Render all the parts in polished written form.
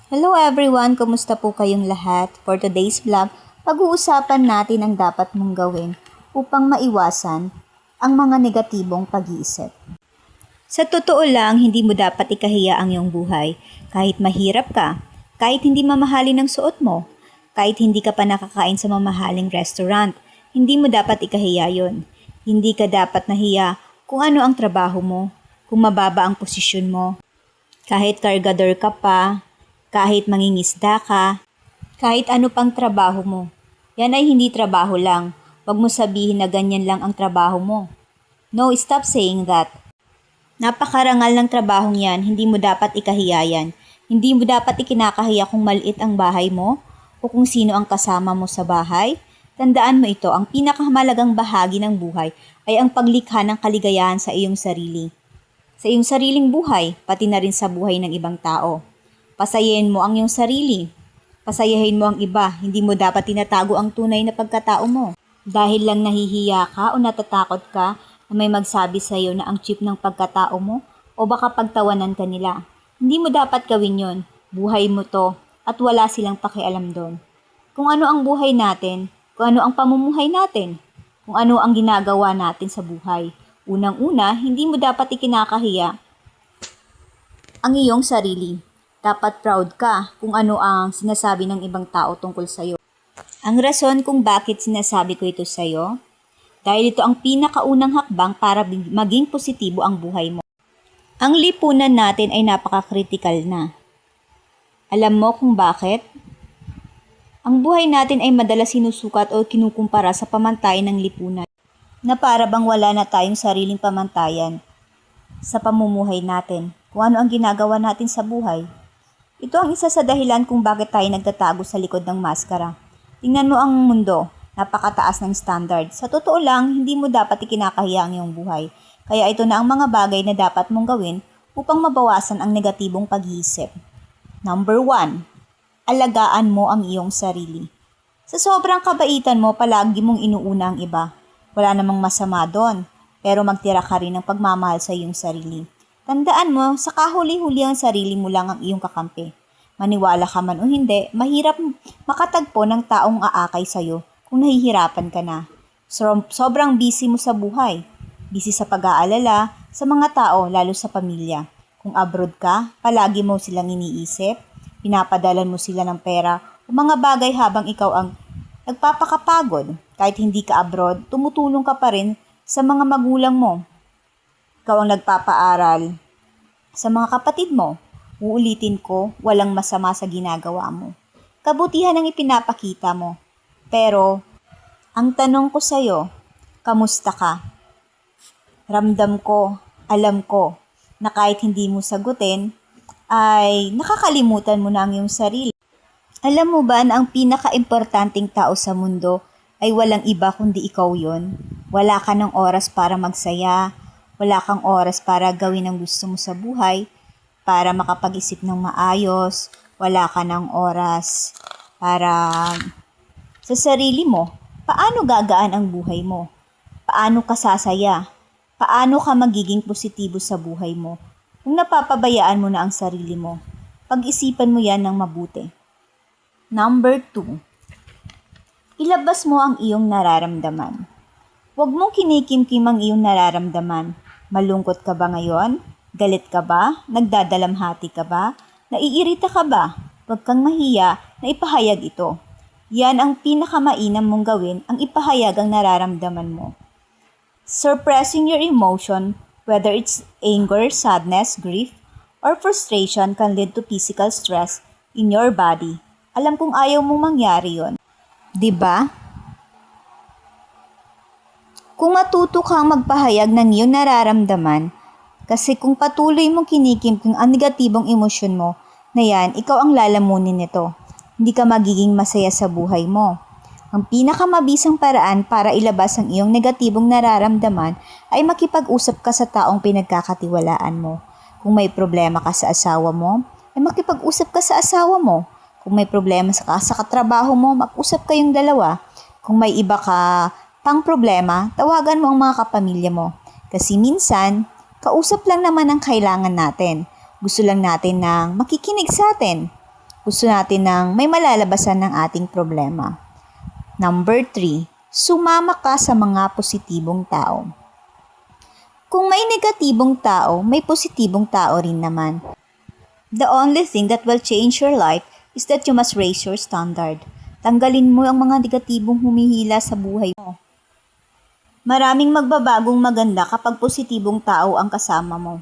Hello everyone! Kumusta po kayong lahat? For today's vlog, pag-uusapan natin ang dapat mong gawin upang maiwasan ang mga negatibong pag-iisip. Sa totoo lang, hindi mo dapat ikahiya ang iyong buhay. Kahit mahirap ka, kahit hindi mamahalin ang suot mo, kahit hindi ka pa nakakain sa mamahaling restaurant, hindi mo dapat ikahiya yon. Hindi ka dapat nahiya kung ano ang trabaho mo, kung mababa ang posisyon mo, kahit kargador ka pa, kahit mangingisda ka, kahit ano pang trabaho mo. Yan ay hindi trabaho lang. Huwag mo sabihin na ganyan lang ang trabaho mo. No, stop saying that. Napakarangal ng trabahong yan, hindi mo dapat ikahiya yan. Hindi mo dapat ikinakahiya kung maliit ang bahay mo o kung sino ang kasama mo sa bahay. Tandaan mo ito, ang pinakamahalagang bahagi ng buhay ay ang paglikha ng kaligayahan sa iyong sarili. Sa iyong sariling buhay, pati na rin sa buhay ng ibang tao. Pasayahin mo ang iyong sarili. Pasayahin mo ang iba. Hindi mo dapat tinatago ang tunay na pagkatao mo. Dahil lang nahihiya ka o natatakot ka na may magsabi sa iyo na ang cheap ng pagkatao mo o baka pagtawanan ka nila. Hindi mo dapat gawin yon. Buhay mo to at wala silang pakialam doon. Kung ano ang buhay natin, kung ano ang pamumuhay natin, kung ano ang ginagawa natin sa buhay. Unang-una, hindi mo dapat ikinakahiya ang iyong sarili. Dapat proud ka kung ano ang sinasabi ng ibang tao tungkol sa iyo. Ang rason kung bakit sinasabi ko ito sa iyo, dahil ito ang pinakaunang hakbang para maging positibo ang buhay mo. Ang lipunan natin ay napaka-critical na. Alam mo kung bakit? Ang buhay natin ay madalas sinusukat o kinukumpara sa pamantayan ng lipunan, na para bang wala na tayong sariling pamantayan sa pamumuhay natin, kung ano ang ginagawa natin sa buhay. Ito ang isa sa dahilan kung bakit tayo nagtatago sa likod ng maskara. Tingnan mo ang mundo, napakataas ng standard. Sa totoo lang, hindi mo dapat ikinakahiya ang iyong buhay. Kaya ito na ang mga bagay na dapat mong gawin upang mabawasan ang negatibong pag-iisip. Number 1, alagaan mo ang iyong sarili. Sa sobrang kabaitan mo, palagi mong inuuna ang iba. Wala namang masama doon, pero magtira ka rin ng pagmamahal sa iyong sarili. Tandaan mo, sa kahuli-huli ang sarili mo lang ang iyong kakampi. Maniwala ka man o hindi, mahirap makatagpo ng taong aakay sa'yo kung nahihirapan ka na. Sobrang busy mo sa buhay. Busy sa pag-aalala sa mga tao, lalo sa pamilya. Kung abroad ka, palagi mo silang iniisip, pinapadalan mo sila ng pera o mga bagay habang ikaw ang nagpapakapagod. Kahit hindi ka abroad, tumutulong ka pa rin sa mga magulang mo. Ikaw ang nagpapaaral sa mga kapatid mo. Uulitin ko, walang masama sa ginagawa mo. Kabutihan ang ipinapakita mo. Pero, ang tanong ko sa'yo, kamusta ka? Ramdam ko, alam ko, na kahit hindi mo sagutin, ay nakakalimutan mo na ang iyong sarili. Alam mo ba na ang pinaka-importanting tao sa mundo ay walang iba kundi ikaw yon? Wala ka ng oras para magsaya, wala kang oras para gawin ang gusto mo sa buhay, para makapag-isip ng maayos, wala ka ng oras para sa sarili mo. Paano gagaan ang buhay mo? Paano ka sasaya? Paano ka magiging positibo sa buhay mo? Kung napapabayaan mo na ang sarili mo, pag-isipan mo yan ng mabuti. Number 2, ilabas mo ang iyong nararamdaman. Huwag mong kinikimkim ang iyong nararamdaman. Malungkot ka ba ngayon? Galit ka ba? Nagdadalamhati ka ba? Naiirita ka ba? Huwag kang mahiya na ipahayag ito. Yan ang pinakamainam mong gawin, ang ipahayag ang nararamdaman mo. Suppressing your emotion, whether it's anger, sadness, grief, or frustration can lead to physical stress in your body. Alam kong ayaw mong mangyari yon, 'di ba? Kung matuto kang magpahayag ng iyong nararamdaman, kasi kung patuloy mong kinikimkim ang negatibong emosyon mo, na yan, ikaw ang lalamunin nito. Hindi ka magiging masaya sa buhay mo. Ang pinakamabisang paraan para ilabas ang iyong negatibong nararamdaman ay makipag-usap ka sa taong pinagkakatiwalaan mo. Kung may problema ka sa asawa mo, ay makipag-usap ka sa asawa mo. Kung may problema sa katrabaho mo, mag-usap kayong dalawa. Kung may iba ka pang problema, tawagan mo ang mga kapamilya mo. Kasi minsan, kausap lang naman ang kailangan natin. Gusto lang natin ng makikinig sa atin. Gusto natin ng may malalabasan ng ating problema. Number 3, sumama ka sa mga positibong tao. Kung may negatibong tao, may positibong tao rin naman. The only thing that will change your life is that you must raise your standard. Tanggalin mo ang mga negatibong humihila sa buhay mo. Maraming magbabagong maganda kapag positibong tao ang kasama mo.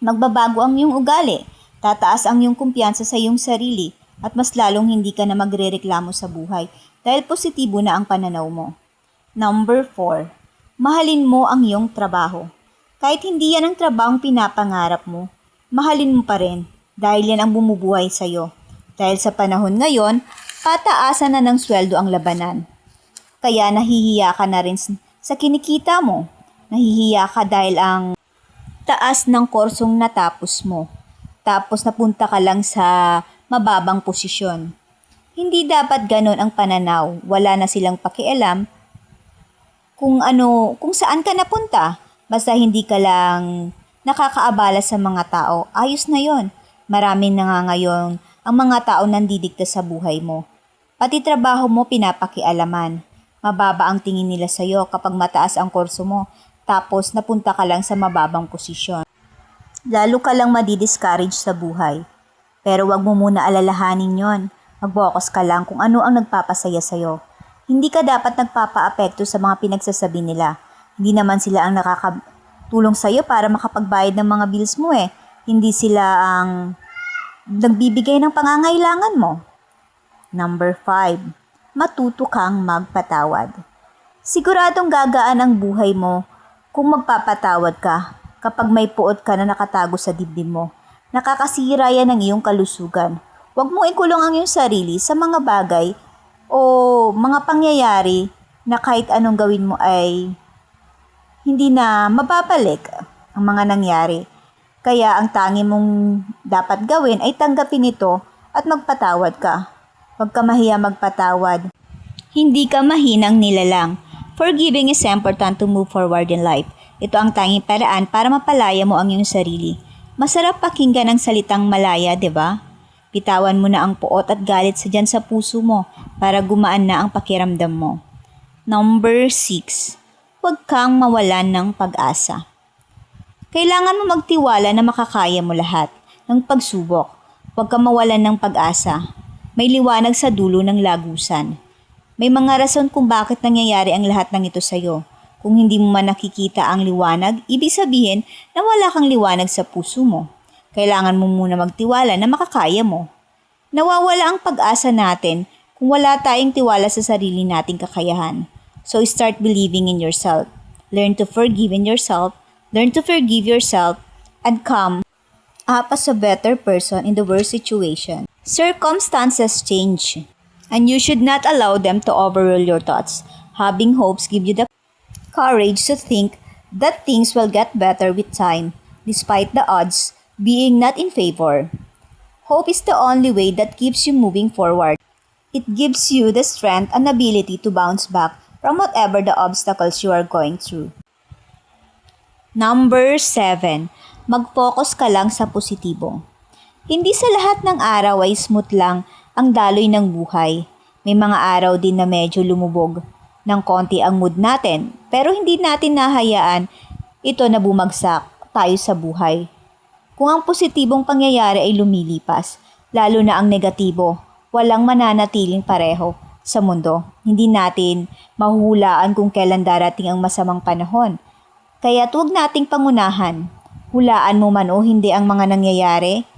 Magbabago ang iyong ugali, tataas ang iyong kumpiyansa sa iyong sarili, at mas lalong hindi ka na magrereklamo sa buhay dahil positibo na ang pananaw mo. Number 4, mahalin mo ang iyong trabaho. Kahit hindi yan ang trabahong pinapangarap mo, mahalin mo pa rin dahil yan ang bumubuhay sa iyo. Dahil sa panahon ngayon, pataasan na ng sweldo ang labanan. Kaya nahihiya ka na rin sa kinikita mo. Nahihiya ka dahil ang taas ng kursong natapos mo. Tapos napunta ka lang sa mababang posisyon. Hindi dapat ganon ang pananaw. Wala na silang pakialam kung saan ka napunta. Basta hindi ka lang nakakaabala sa mga tao. Ayos na yon. Marami na nga ngayon ang mga tao nandidikta sa buhay mo. Pati trabaho mo pinapakialaman. Mababa ang tingin nila sa iyo kapag mataas ang kurso mo. Tapos napunta ka lang sa mababang posisyon. Lalo ka lang madi-discourage sa buhay. Pero wag mo muna alalahanin yon. Mag-focus ka lang kung ano ang nagpapasaya sa'yo. Hindi ka dapat nagpapa-apekto sa mga pinagsasabi nila. Hindi naman sila ang nakakatulong sa'yo para makapagbayad ng mga bills mo eh. Hindi sila ang nagbibigay ng pangangailangan mo. Number 5, matuto kang magpatawad. Siguradong gagaan ang buhay mo kung magpapatawad ka. Kapag may puot ka na nakatago sa dibdib mo, nakakasira yan ng iyong kalusugan. Huwag mo ikulong ang iyong sarili sa mga bagay o mga pangyayari na kahit anong gawin mo ay hindi na mababalik ang mga nangyari. Kaya ang tangi mong dapat gawin ay tanggapin ito at magpatawad ka. Huwag ka mahiya magpatawad. Hindi ka mahinang nilalang. Forgiving is important to move forward in life. Ito ang tanging paraan para mapalaya mo ang iyong sarili. Masarap pakinggan ang salitang malaya, di ba? Bitawan mo na ang puot at galit dyan sa puso mo para gumaan na ang pakiramdam mo. Number 6, huwag kang mawalan ng pag-asa. Kailangan mo magtiwala na makakaya mo lahat ng pagsubok. Huwag kang mawalan ng pag-asa. May liwanag sa dulo ng lagusan. May mga rason kung bakit nangyayari ang lahat ng ito sa'yo. Kung hindi mo man nakikita ang liwanag, ibig sabihin na wala kang liwanag sa puso mo. Kailangan mo muna magtiwala na makakaya mo. Nawawala ang pag-asa natin kung wala tayong tiwala sa sarili nating kakayahan. So start believing in yourself. Learn to forgive in yourself. Learn to forgive yourself and come up as a better person in the worst situation. Circumstances change, and you should not allow them to overrule your thoughts. Having hopes give you the courage to think that things will get better with time, despite the odds being not in favor. Hope is the only way that keeps you moving forward. It gives you the strength and ability to bounce back from whatever the obstacles you are going through. Number 7, mag-focus ka lang sa positibo. Hindi sa lahat ng araw ay smooth lang ang daloy ng buhay. May mga araw din na medyo lumubog ng konti ang mood natin, pero hindi natin nahayaan ito na bumagsak tayo sa buhay. Kung ang positibong pangyayari ay lumilipas, lalo na ang negatibo, walang mananatiling pareho sa mundo. Hindi natin mahuhulaan kung kailan darating ang masamang panahon. Kaya huwag nating pangunahan. Hulaan mo man o hindi ang mga nangyayari,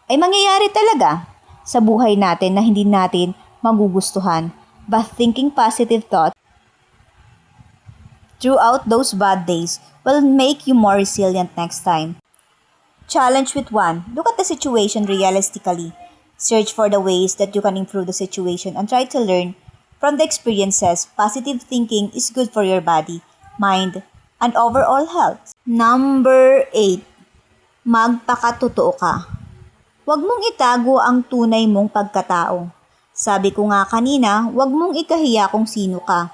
ay mangyayari talaga sa buhay natin na hindi natin magugustuhan. But thinking positive thoughts throughout those bad days will make you more resilient next time. Challenge with 1. Look at the situation realistically. Search for the ways that you can improve the situation and try to learn from the experiences. Positive thinking is good for your body, mind, and overall health. Number 8. Magpakatotoo ka. Huwag mong itago ang tunay mong pagkatao. Sabi ko nga kanina, huwag mong ikahiya kung sino ka.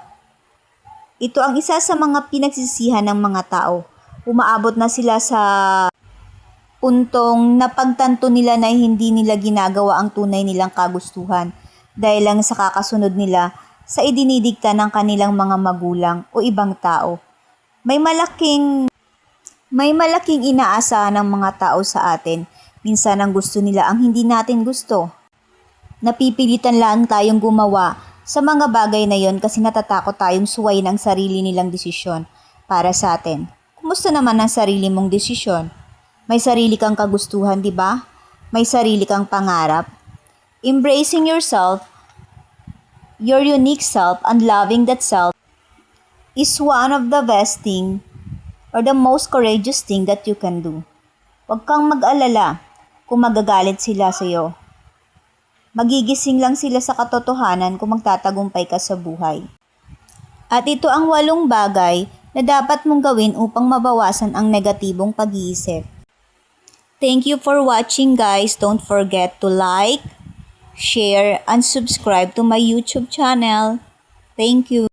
Ito ang isa sa mga pinagsisihan ng mga tao. Umaabot na sila sa puntong napagtanto nila na hindi nila ginagawa ang tunay nilang kagustuhan dahil lang sa kakasunod nila sa idinidikta ng kanilang mga magulang o ibang tao. May malaking inaasahan ng mga tao sa atin. Minsan ang gusto nila ang hindi natin gusto. Napipilitan lang tayong gumawa sa mga bagay na yon kasi natatakot tayong suwayin ang sarili nilang desisyon para sa atin. Kumusta naman ang sarili mong desisyon? May sarili kang kagustuhan, di ba? May sarili kang pangarap. Embracing yourself, your unique self, and loving that self is one of the best thing or the most courageous thing that you can do. Huwag kang mag-alala kung magagalit sila sa iyo. Magigising lang sila sa katotohanan kung magtatagumpay ka sa buhay. At ito ang 8 bagay na dapat mong gawin upang mabawasan ang negatibong pag-iisip. Thank you for watching, guys. Don't forget to like, share, and subscribe to my YouTube channel. Thank you.